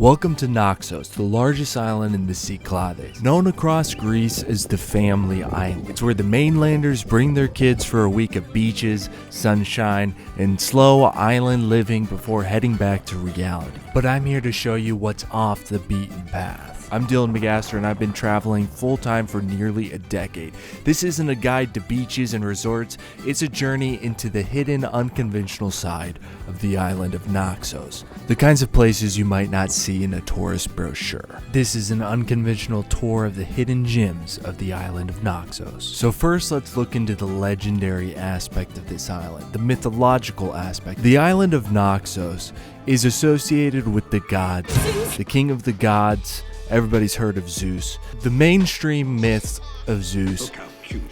Welcome to Naxos, the largest island in the Cyclades. Known across Greece as the Family Island. It's where the mainlanders bring their kids for a week of beaches, sunshine, and slow island living before heading back to reality. But I'm here to show you what's off the beaten path. I'm Dylan McGaster and I've been traveling full-time for nearly a decade. This isn't a guide to beaches and resorts, it's a journey into the hidden, unconventional side of the island of Naxos. The kinds of places you might not see in a tourist brochure. This is an unconventional tour of the hidden gems of the island of Naxos. So first, let's look into the legendary aspect of this island, the mythological aspect. The island of Naxos is associated with the gods, the king of the gods. Everybody's heard of Zeus. The mainstream myth of Zeus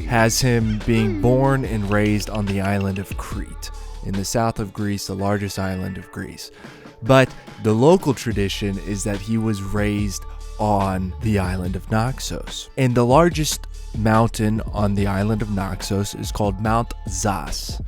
has him being born and raised on the island of Crete, in the south of Greece, the largest island of Greece. But the local tradition is that he was raised on the island of Naxos. And the largest mountain on the island of Naxos is called Mount Zeus.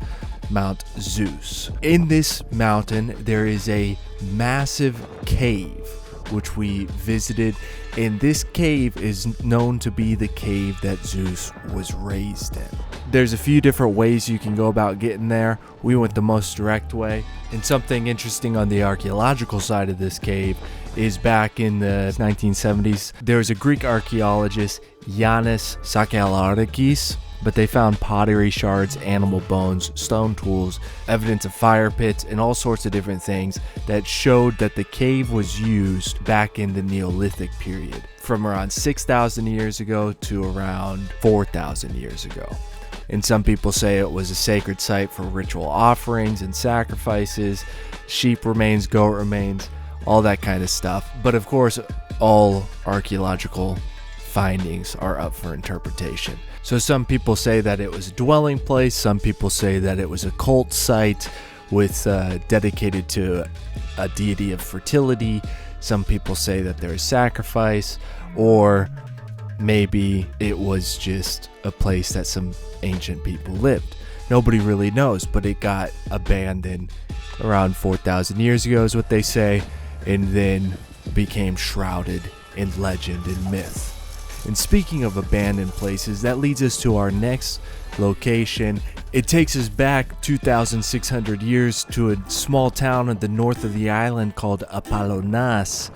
In this mountain, there is a massive cave which we visited, and this cave is known to be the cave that Zeus was raised in. There's a few different ways you can go about getting there. We went the most direct way. And something interesting on the archaeological side of this cave is back in the 1970s, there was a Greek archaeologist, Yannis Sakalarakis, but they found pottery shards, animal bones, stone tools, evidence of fire pits, and all sorts of different things that showed that the cave was used back in the Neolithic period, from around 6,000 years ago to around 4,000 years ago. And some people say it was a sacred site for ritual offerings and sacrifices, sheep remains, goat remains, all that kind of stuff. But of course, all archaeological findings are up for interpretation. So some people say that it was a dwelling place, some people say that it was a cult site with dedicated to a deity of fertility, some people say that there is sacrifice, or maybe it was just a place that some ancient people lived. Nobody really knows, but it got abandoned around 4,000 years ago is what they say, and then became shrouded in legend and myth. And speaking of abandoned places, that leads us to our next location. It takes us back 2,600 years to a small town at the north of the island called Apollonas,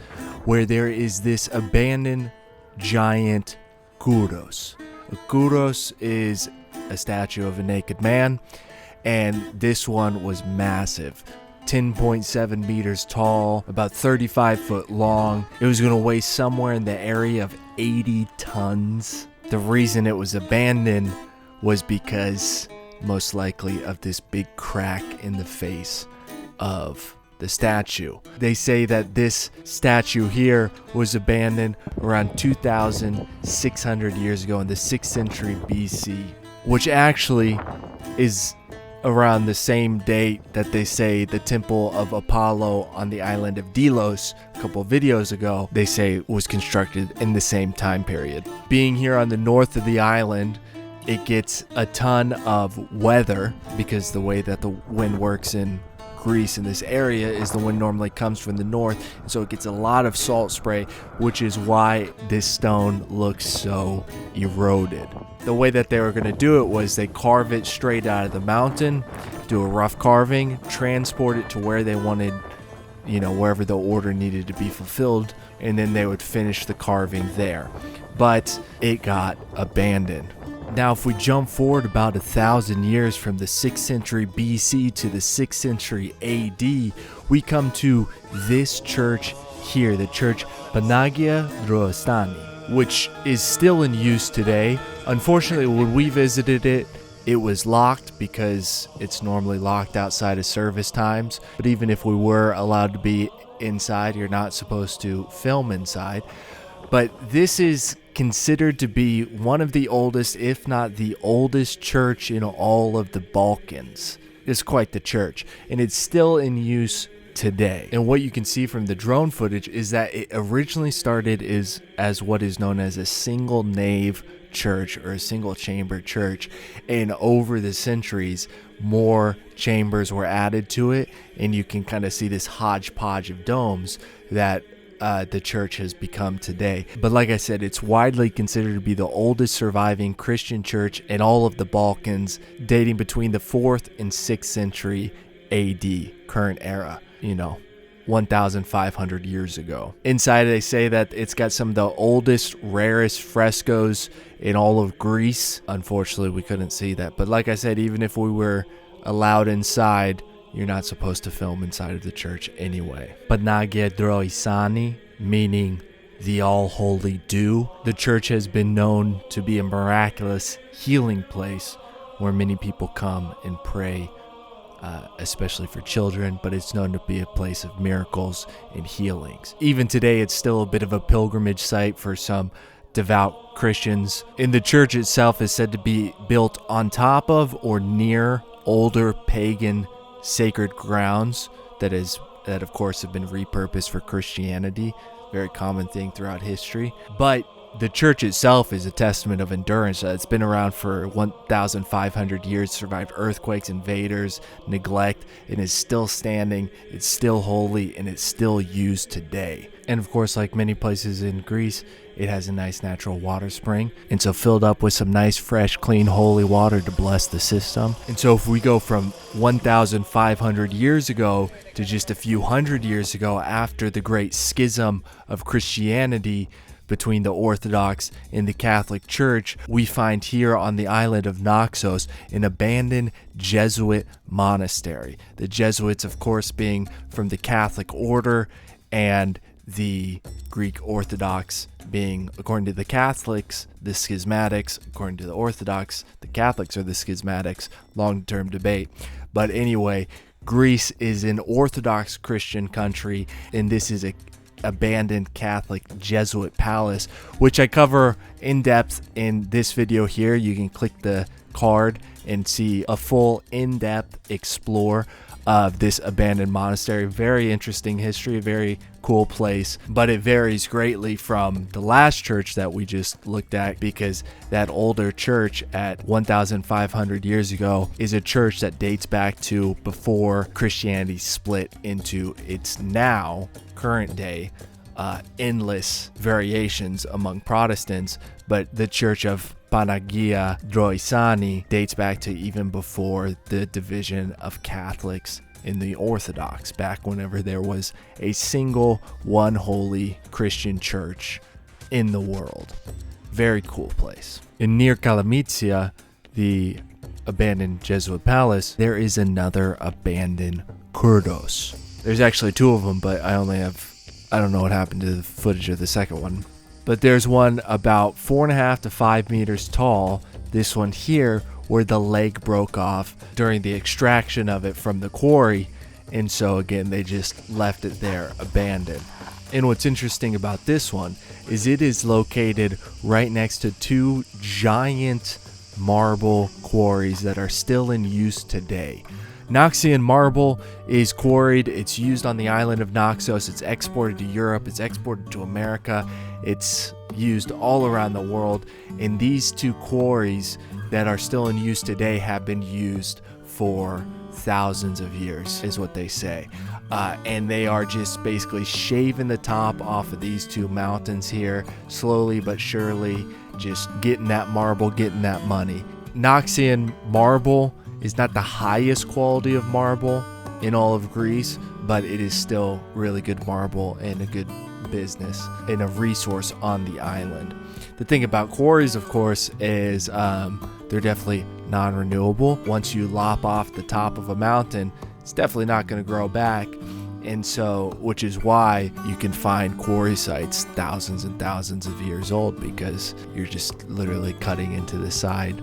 where there is this abandoned giant Kouros. A Kouros is a statue of a naked man, and this one was massive. 10.7 meters tall, about 35 foot long. It was going to weigh somewhere in the area of 80 tons. The reason it was abandoned was because, most likely, of this big crack in the face of the statue. They say that this statue here was abandoned around 2,600 years ago in the 6th century BC, which actually is around the same date that they say the temple of Apollo on the island of Delos a couple of videos ago, they say was constructed in the same time period. Being here on the north of the island, it gets a ton of weather because the way that the wind works in Greece in this area is the wind normally comes from the north, and so it gets a lot of salt spray, which is why this stone looks so eroded. The way that they were going to do it was they carve it straight out of the mountain, do a rough carving, transport it to where they wanted, wherever the order needed to be fulfilled, and then they would finish the carving there. But it got abandoned. Now, if we jump forward about 1,000 years from the 6th century BC to the 6th century AD, we come to this church here, the church Panagia Drosiani, which is still in use today. Unfortunately, when we visited it, it was locked because it's normally locked outside of service times. But even if we were allowed to be inside, you're not supposed to film inside. But this is considered to be one of the oldest, if not the oldest church in all of the Balkans. It's quite the church, and it's still in use today. And what you can see from the drone footage is that it originally started as what is known as a single nave church or a single chamber church, and over the centuries more chambers were added to it, and you can kind of see this hodgepodge of domes that the church has become today. But like I said, it's widely considered to be the oldest surviving Christian church in all of the Balkans, dating between the 4th and 6th century AD, current era, 1,500 years ago. Inside, they say that it's got some of the oldest, rarest frescoes in all of Greece. Unfortunately, we couldn't see that. But like I said, even if we were allowed inside, you're not supposed to film inside of the church anyway. Panagia Drosiani, meaning the all-holy dew. The church has been known to be a miraculous healing place where many people come and pray, especially for children, but it's known to be a place of miracles and healings. Even today, it's still a bit of a pilgrimage site for some devout Christians. And the church itself is said to be built on top of or near older pagan sacred grounds that of course have been repurposed for Christianity. Very common thing throughout history. But the church itself is a testament of endurance. It's been around for 1,500 years, survived earthquakes, invaders, neglect, and is still standing. It's still holy, and it's still used today. And of course, like many places in Greece, it has a nice natural water spring, and so filled up with some nice, fresh, clean, holy water to bless the system. And so if we go from 1,500 years ago to just a few hundred years ago, after the great schism of Christianity between the Orthodox and the Catholic Church, we find here on the island of Naxos an abandoned Jesuit monastery. The Jesuits, of course, being from the Catholic order, and the Greek Orthodox being, according to the Catholics, the schismatics. According to the Orthodox, the Catholics are the schismatics. Long-term debate. But anyway, Greece is an Orthodox Christian country, and this is a abandoned Catholic Jesuit palace, which I cover in depth in this video here. You can click the card and see a full in-depth explore of this abandoned monastery. Very interesting history, a very cool place, but it varies greatly from the last church that we just looked at, because that older church at 1,500 years ago is a church that dates back to before Christianity split into its now current day endless variations among Protestants. But the church of Panagia Drosiani dates back to even before the division of Catholics in the Orthodox, back whenever there was a single one holy Christian church in the world. Very cool place. And near Kalamytsia, the abandoned Jesuit palace, there is another abandoned Kouros. There's actually two of them, but I don't know what happened to the footage of the second one. But there's one about 4.5 to 5 meters tall. This one here, where the leg broke off during the extraction of it from the quarry. And so again, they just left it there abandoned. And what's interesting about this one is it is located right next to two giant marble quarries that are still in use today. Naxian marble is quarried. It's used on the island of Naxos. It's exported to Europe. It's exported to America. It's used all around the world. And these two quarries that are still in use today have been used for thousands of years, is what they say. And they are just basically shaving the top off of these two mountains here, slowly but surely, just getting that marble, getting that money. Naxian marble is not the highest quality of marble in all of Greece, but it is still really good marble and a good business and a resource on the island. The thing about quarries, of course, is they're definitely non-renewable. Once you lop off the top of a mountain, it's definitely not going to grow back. And so, which is why you can find quarry sites thousands and thousands of years old, because you're just literally cutting into the side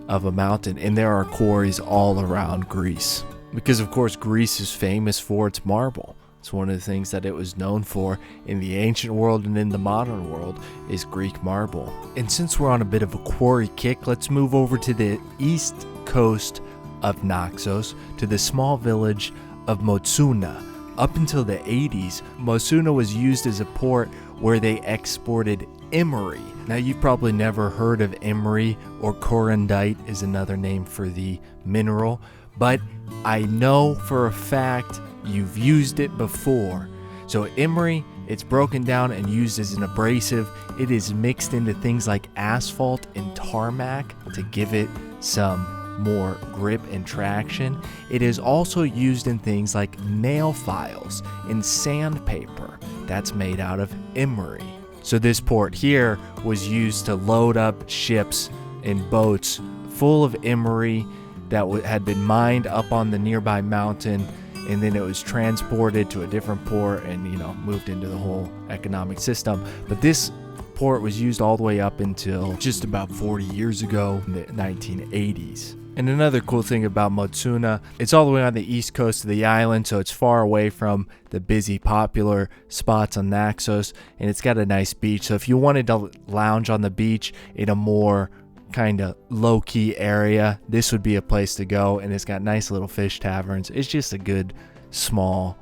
of a mountain. And there are quarries all around Greece, because of course Greece is famous for its marble. It's one of the things that it was known for in the ancient world and in the modern world is Greek marble. And since we're on a bit of a quarry kick, let's move over to the east coast of Naxos, to the small village of Moutsouna. Up until the 80s, Moutsouna was used as a port where they exported emery. Now, you've probably never heard of emery, or corundite is another name for the mineral, but I know for a fact you've used it before. So emery It's broken down and used as an abrasive. It is mixed into things like asphalt and tarmac to give it some more grip and traction. It is also used in things like nail files and sandpaper that's made out of emery. So this port here was used to load up ships and boats full of emery that had been mined up on the nearby mountain, and then it was transported to a different port and, moved into the whole economic system. But this port was used all the way up until just about 40 years ago in the 1980s. And another cool thing about Moutsouna, it's all the way on the east coast of the island, so it's far away from the busy, popular spots on Naxos, and it's got a nice beach. So if you wanted to lounge on the beach in a more kind of low-key area, this would be a place to go, and it's got nice little fish taverns. It's just a good, small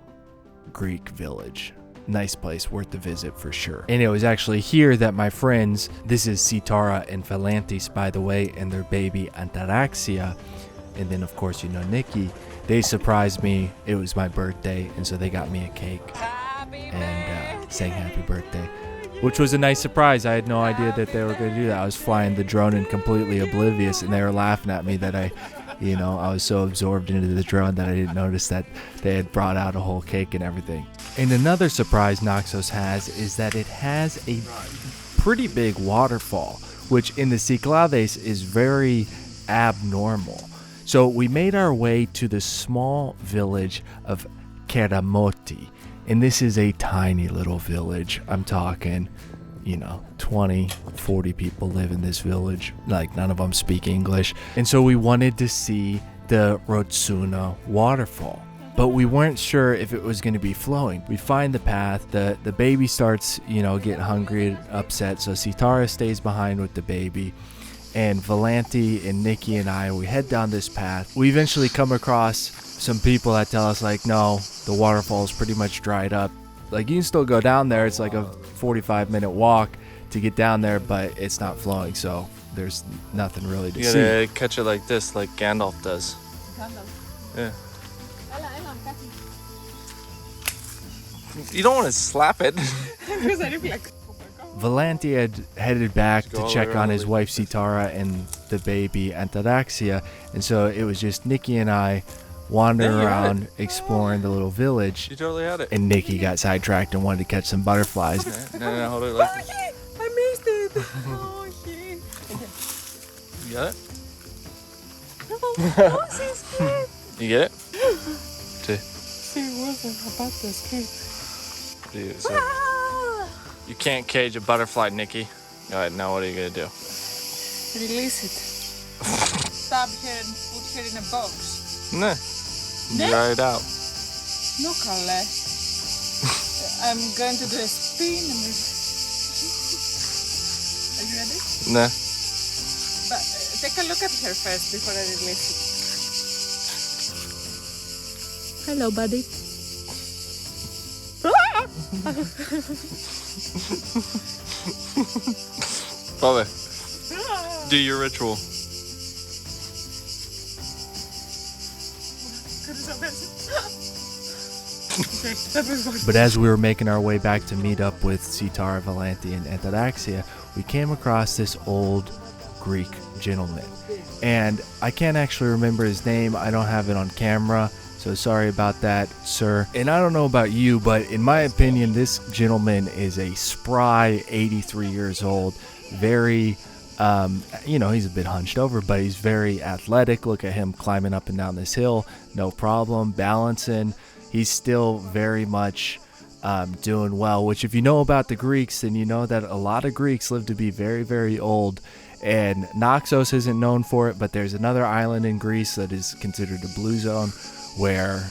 Greek village. Nice place, worth the visit for sure. And it was actually here that my friends, this is Sitara and Valantis, by the way, and their baby Antaraxia, and then of course Nikki, they surprised me. It was my birthday, and so they got me a cake and sang happy birthday, which was a nice surprise. I had no idea that they were going to do that. I was flying the drone and completely oblivious, and they were laughing at me that I was so absorbed into the drone that I didn't notice that they had brought out a whole cake and everything. And another surprise Naxos has is that it has a pretty big waterfall, which in the Cyclades is very abnormal. So we made our way to the small village of Keramoti, and this is a tiny little village. I'm talking, 20, 40 people live in this village. Like, none of them speak English. And so we wanted to see the Moutsouna waterfall, but we weren't sure if it was going to be flowing. We find the path. The baby starts, getting hungry and upset. So Sitara stays behind with the baby. And Valanti and Nikki and I, we head down this path. We eventually come across some people that tell us, no, the waterfall is pretty much dried up. You can still go down there. It's like a 45-minute walk to get down there, but it's not flowing, so there's nothing really to see. You gotta catch it like this, like Gandalf does. Yeah. You don't want to slap it. Valanti had headed back to check on his wife Sitara and the baby Antaraxia, and so it was just Nikki and I wandering around exploring the little village. You totally had it. And Nikki got sidetracked and wanted to catch some butterflies. No, hold it like this. Okay, I missed it. Oh, shit. You got it? No, she's scared. You get it? She wasn't about to escape. Dude, so you can't cage a butterfly, Nikki. All right, now what are you gonna do? Release it. Stab her and put her in a box. Nah. Dry it out. No, Kalle. I'm going to do a spin. Are you ready? Nah. But take a look at her first before I release it. Hello, buddy. Salve. Do your ritual. But as we were making our way back to meet up with Sitara, Valanti, and Antaraxia, we came across this old Greek gentleman. And I can't actually remember his name. I don't have it on camera, so sorry about that, sir. And I don't know about you, but in my opinion, this gentleman is a spry 83 years old. Very, he's a bit hunched over, but he's very athletic. Look at him climbing up and down this hill. No problem, balancing. He's still very much doing well, which if you know about the Greeks, then you know that a lot of Greeks live to be very, very old. And Naxos isn't known for it, but there's another island in Greece that is considered a blue zone where,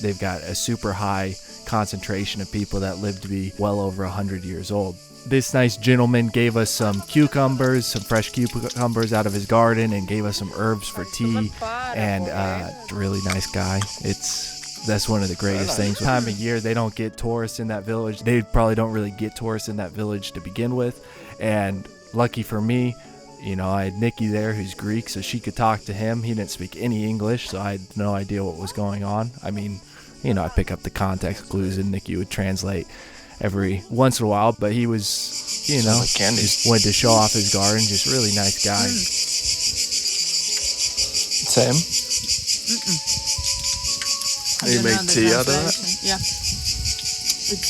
they've got a super high concentration of people that live to be well over 100 years old. This nice gentleman gave us some fresh cucumbers out of his garden, and gave us some herbs for tea, and really nice guy. That's one of the greatest things. Time of year, they don't get tourists in that village. They probably don't really get tourists in that village to begin with. And lucky for me, I had Nikki there who's Greek, so she could talk to him. He didn't speak any English, so I had no idea what was going on. I mean, I pick up the context clues and Nikki would translate. every once in a while, but he was, you know, Like candy. just wanted to show off his garden. Just really nice guy. Same. You make Another tea out of that? translation. Yeah. It's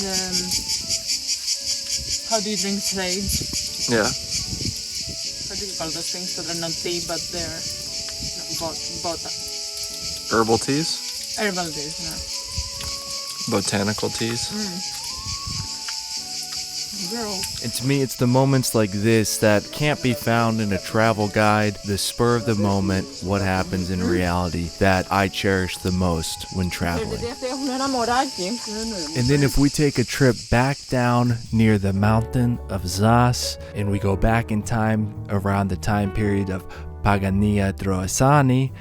how do you drink sage? Yeah. How do you call those things that are not tea but they're bota? Herbal teas? Herbal teas, no. Botanical teas? Girl. And to me, it's the moments like this that can't be found in a travel guide, the spur of the moment, what happens in reality, that I cherish the most when traveling. And then if we take a trip back down near the mountain of Zeus, and we go back in time around the time period of Panagia Drosiani,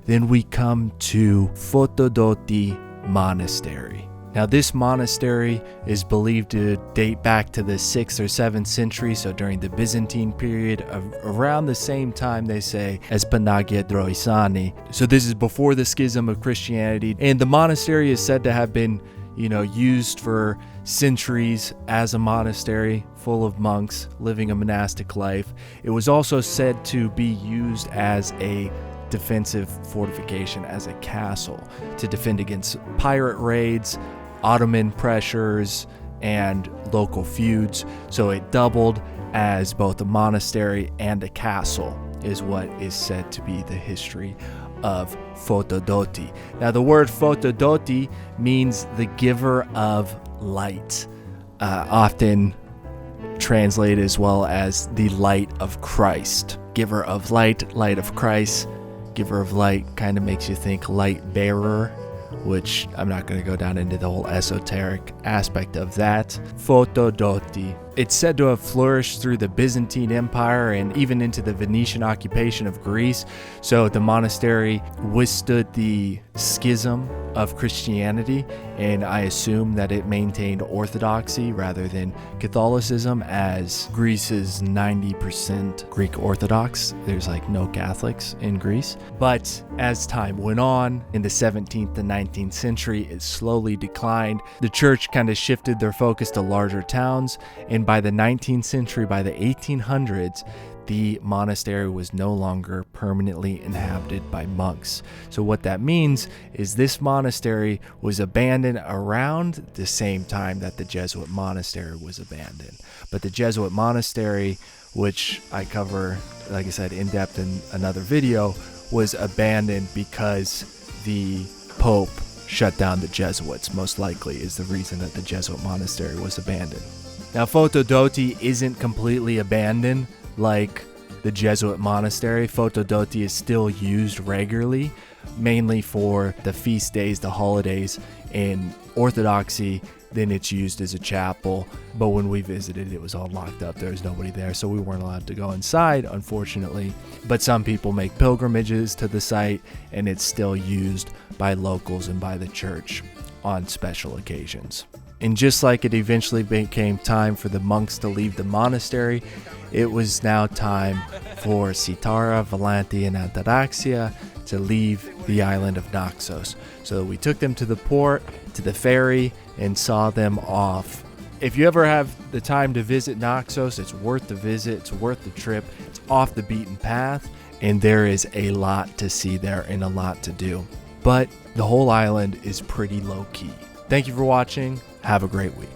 then we come to Fotodotis Monastery. Now, this monastery is believed to date back to the 6th or 7th century, so during the Byzantine period, of around the same time, they say, as Panagia Drosiani. So this is before the schism of Christianity, and the monastery is said to have been, used for centuries as a monastery full of monks living a monastic life. It was also said to be used as a defensive fortification, as a castle, to defend against pirate raids, Ottoman pressures, and local feuds. So it doubled as both a monastery and a castle, is what is said to be the history of Fotodotis. Now, the word Fotodotis means the giver of light, often translated as well as the light of Christ. Giver of light, light of Christ. Giver of light kind of makes you think light bearer, which I'm not going to go down into the whole esoteric aspect of that. Fotodotis. It's said to have flourished through the Byzantine Empire and even into the Venetian occupation of Greece. So the monastery withstood the schism of Christianity, and I assume that it maintained orthodoxy rather than Catholicism, as Greece is 90% Greek Orthodox. There's like no Catholics in Greece. But as time went on, in the 17th and 19th century, it slowly declined. The church kind of shifted their focus to larger towns, and by the 19th century, by the 1800s, the monastery was no longer permanently inhabited by monks. So what that means is this monastery was abandoned around the same time that the Jesuit monastery was abandoned. But the Jesuit monastery, which I cover, like I said, in depth in another video, was abandoned because the Pope shut down the Jesuits, most likely, is the reason that the Jesuit monastery was abandoned. Now, Fotodotis isn't completely abandoned like the Jesuit monastery. Fotodotis is still used regularly, mainly for the feast days, the holidays. In Orthodoxy, then it's used as a chapel. But when we visited, it was all locked up. There was nobody there, so we weren't allowed to go inside, unfortunately. But some people make pilgrimages to the site, and it's still used by locals and by the church on special occasions. And just like it eventually became time for the monks to leave the monastery, it was now time for Citara, Valanti, and Ataraxia to leave the island of Naxos. So we took them to the port, to the ferry, and saw them off. If you ever have the time to visit Naxos, it's worth the visit, it's worth the trip. It's off the beaten path, and there is a lot to see there and a lot to do. But the whole island is pretty low-key. Thank you for watching. Have a great week.